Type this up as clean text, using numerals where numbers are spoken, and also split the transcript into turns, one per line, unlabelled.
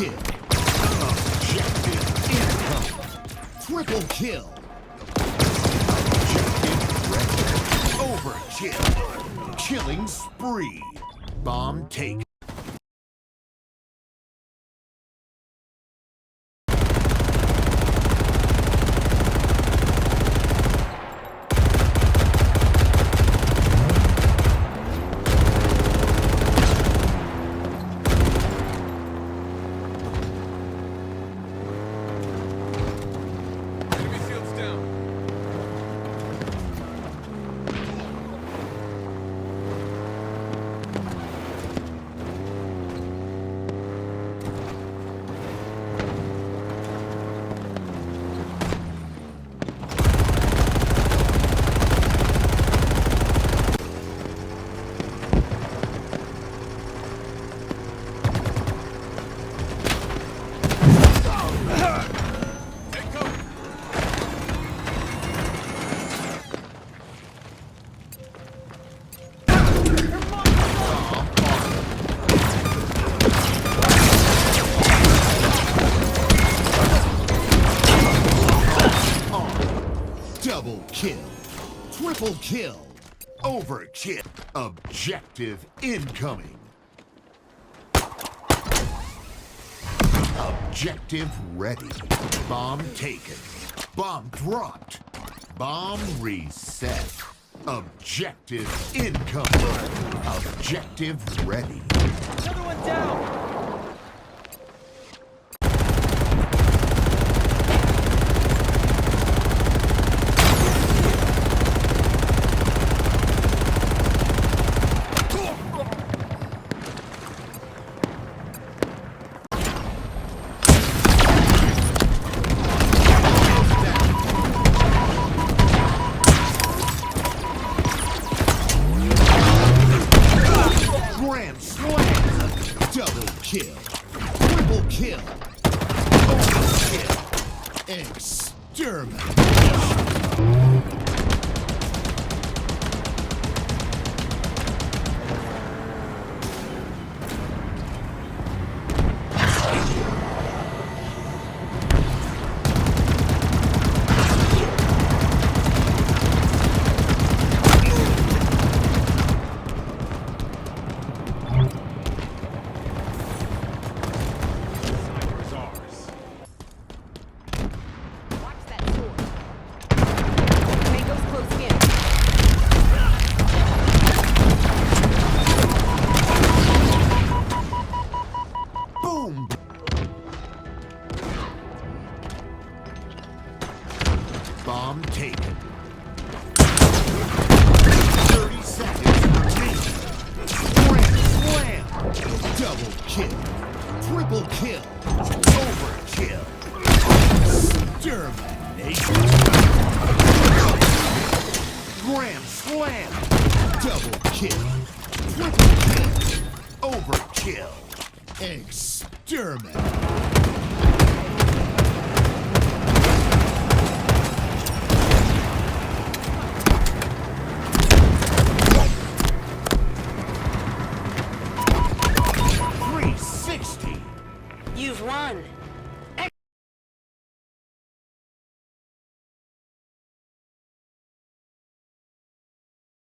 kill. Objective incoming. Triple kill. Objective ready. Overkill. Killing spree. Bomb take. Double kill. Triple kill. Overkill. Objective incoming. Objective ready. Bomb taken. Bomb dropped. Bomb reset. Objective incoming. Objective ready.
Another one down!
Grand slam! Double kill! Triple kill! Overkill! Exterminate! Boom! Bomb taken. 30 seconds remaining. Grand slam! Double kill. Triple kill. Overkill. Extermination. Grand slam! Double kill. Triple kill. Overkill. Exterminate! 360.
You've won.